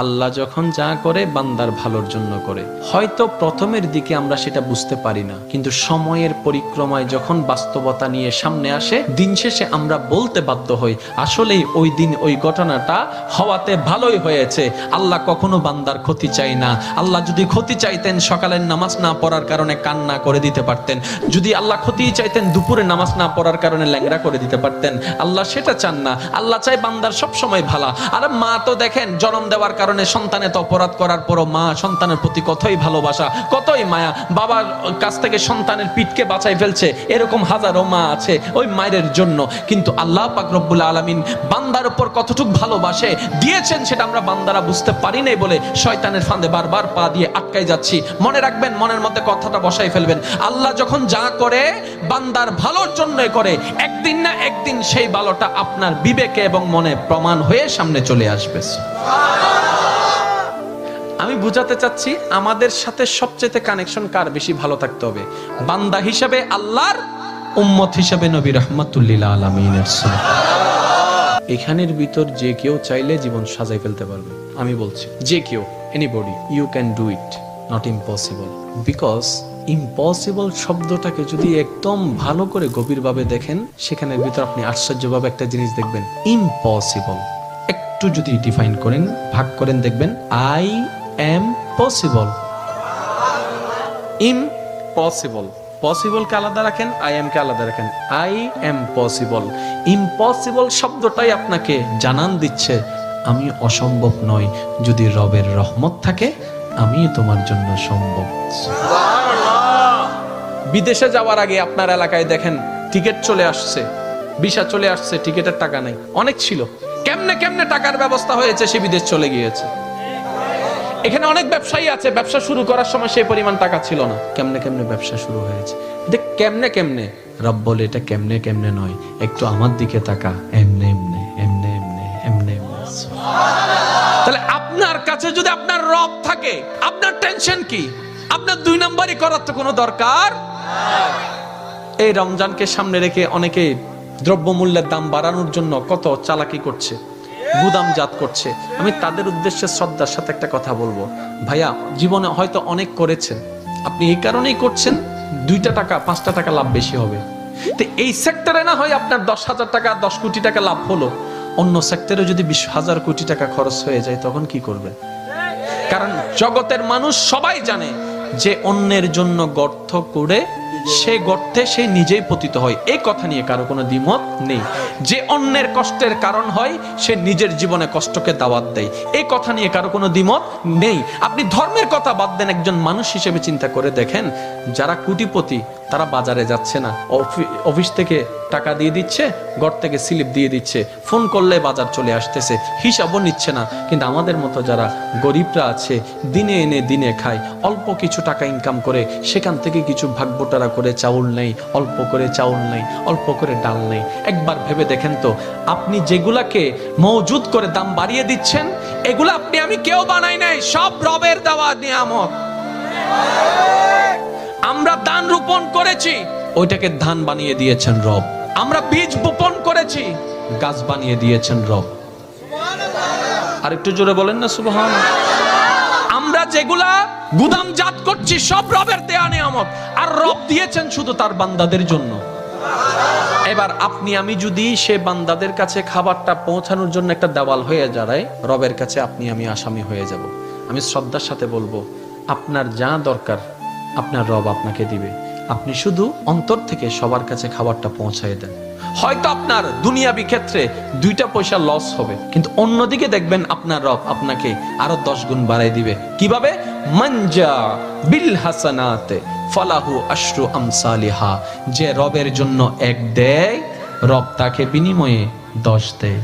আল্লাহ যখন যা করে বান্দার ভালোর জন্য করে। হয়তো প্রথমের দিকে আমরা সেটা বুঝতে পারি না, কিন্তু সময়ের পরিক্রমায় যখন বাস্তবতা নিয়ে সামনে আসে, দিন শেষে আমরা বলতে বাধ্য হই আসলেই ওই দিন ওই ঘটনাটা হওয়াতে ভালোই হয়েছে। আল্লাহ কখনো বান্দার ক্ষতি চাই না। আল্লাহ যদি ক্ষতি চাইতেন সকালের নামাজ না পড়ার কারণে কান্না করে দিতে পারতেন, যদি আল্লাহ ক্ষতি চাইতেন দুপুরে নামাজ না পড়ার কারণে ল্যাংড়া করে দিতে পারতেন। আল্লাহ সেটা চান না। আল্লাহ চাই বান্দার সব সময় ভালো। আর মা তো দেখেন জন্ম দেওয়ার কারণে সন্তানের অপরাধ করার পরও মা সন্তানের প্রতি কতই ভালোবাসা, কতই মায়া। বাবার কাছ থেকে সন্তানের পিঠকে বাঁচাই ফেলছে, এরকম হাজারো মা আছে ওই মায়ের জন্য। কিন্তু আল্লাহ পাক রব্বুল আলামিন বান্দার উপর কতটুক ভালোবাসে দিয়েছেন সেটা আমরা বান্দারা বুঝতে পারি নাই বলে শয়তানের ফাঁদে বারবার পা দিয়ে আটকাই যাচ্ছি। মনে রাখবেন, মনের মধ্যে কথাটা বসাই ফেলবেন, আল্লাহ যখন যা করে বান্দার ভালোর জন্যই করে। একদিন না একদিন সেই ভালোটা আপনার বিবেকে এবং মনে প্রমাণ হয়ে সামনে চলে আসবে। আমি বুঝাতে চাচ্ছি আমাদের সাথে সবচেয়ে কানেকশন কার বেশি ভালো থাকতে হবে, বান্দা হিসাবে আল্লাহর, উম্মত হিসাবে নবী রাহমাতুল লিল আলামিনের। এখানের ভিতর যে কেউ চাইলে জীবন সাজাই ফেলতে পারবে। আমি বলছি যে কেউ, anybody, you can do it, not impossible. Because impossible শব্দটাকে যদি একদম ভালো করে গভীরভাবে দেখেন, সেখানের ভিতর আপনি আশ্চর্যভাবে একটা জিনিস দেখবেন। ইম্পসিবল একটু যদি ডিফাইন করেন, ভাগ করেন, দেখবেন I am possible. Impossible, possible কে আলাদা রাখেন, আই এম কে আলাদা রাখেন। I am possible. ইম্পসিবল শব্দটাই আপনাকে জানান দিচ্ছে আমি অসম্ভব নই, যদি রবের রহমত থাকে আমি তোমার জন্য সম্ভব। বিদেশে যাওয়ার আগে আপনার এলাকায় দেখেন টিকিট চলে আসছে, ভিসা চলে আসছে, টিকিটের টাকা নাই। অনেক ছিল, কেমনে কেমনে টাকার ব্যবস্থা হয়েছে, সে বিদেশ চলে গিয়েছে। এখানে অনেক ব্যবসায়ী আছে, ব্যবসা শুরু করার সময় সেই পরিমাণ টাকা ছিল না, কেমনে কেমনে ব্যবসা শুরু হয়েছে। এটা কেমনে কেমনে, রব বলে এটা কেমনে কেমনে নয়, একটু আমার দিকে তাকা, এমনে এমনে এমনে এমনে এমনে এমনে। তাহলে আপনার কাছে যদি আপনার রব থাকে, আপনার টেনশন কি? আপনার দুই নাম্বারই করার তো কোনো দরকার। এই রমজানকে সামনে রেখে অনেকে দ্রব্যমূল্যের দাম বাড়ানোর জন্য কত চালাকি করছে, গুদামজাত করছে। আমি তাদের উদ্দেশ্যে শ্রদ্ধার সাথে একটা কথা বলবো, ভাইয়া জীবনে হয়তো অনেক করেছেন, আপনি এই কারণেই করছেন 2টা টাকা 5টা টাকা লাভ বেশি হবে। তো এই সেক্টরে না হয় আপনার 10,000 টাকা 10 কোটি টাকা লাভ হলো, অন্য সেক্টরে যদি 20,000 কোটি টাকা খরচ হয়ে যায় তখন কি করবেন? কারণ জগতের মানুষ সবাই জানে যে অন্যের জন্য গর্ত করে সে গর্তে সে নিজেই পতিত হয়, এই কথা নিয়ে কারো কোনো দ্বিমত নেই। যে অন্যের কষ্টের কারণ হয় সে নিজের জীবনে কষ্টকে দাওয়াত দেয়, এই কথা নিয়ে কারো কোনো দ্বিমত নেই। আপনি ধর্মের কথা বাদ দেন, একজন মানুষ হিসেবে চিন্তা করে দেখেন, যারা কোটিপতি তারা বাজারে যাচ্ছে না, অফিস থেকে টাকা দিয়ে দিচ্ছে, ঘর থেকে স্লিপ দিয়ে দিচ্ছে, ফোন করলে বাজার চলে আসতেছে, হিসাবও নিচ্ছে না। কিন্তু আমাদের মতো যারা গরিবরা আছে, দিনে এনে দিনে খায়, অল্প কিছু টাকা ইনকাম করে সেখান থেকে কিছু ভাগবটারা করে চাউল নেই, অল্প করে চাউল নেই, অল্প করে ডাল নেই। একবার ভেবে দেখেন তো, আপনি যেগুলাকে মওজুদ করে দাম বাড়িয়ে দিচ্ছেন, এগুলো আপনি আমি কেউ বানাই নাই, সব রবের দেওয়া নিয়ামত। আমরা ধান রোপণ করেছি, ওইটাকে ধান বানিয়ে দিয়েছেন রব। আমরা বীজ বপন করেছি, গাছ বানিয়ে দিয়েছেন রব। আর একটু জোরে বলেন না সুবহানাল্লাহ। আমরা যেগুলা গুদামজাত করছি সব রবের দেয়া নিয়ামত, আর রব দিয়েছেন শুধু তার বান্দাদের জন্য। এবার আপনি আমি যদি সে বান্দাদের কাছে খাবারটা পৌঁছানোর জন্য একটা দেওয়াল হয়ে দাঁড়াই, রবের কাছে আপনি আমি আসামি হয়ে যাব। আমি শ্রদ্ধার সাথে বলবো, আপনার যা দরকার আপনার রব আপনাকে দিবে, আপনি শুধু অন্তর থেকে সবার কাছে খাবারটা পৌঁছায় দেন। হয়তো আপনার দুনিয়াবি ক্ষেত্রে 2টা পয়সা লস হবে, কিন্তু অন্যদিকে দেখবেন আপনার রব আপনাকে আরো 10 গুণ বাড়াই দিবে। কিভাবে? মানজা বিল হাসানাতে ফালাহু আশরু আমসালিহা। যে রবের জন্য 1 দেয়, রব তাকে বিনিময়ে 10 দেয়।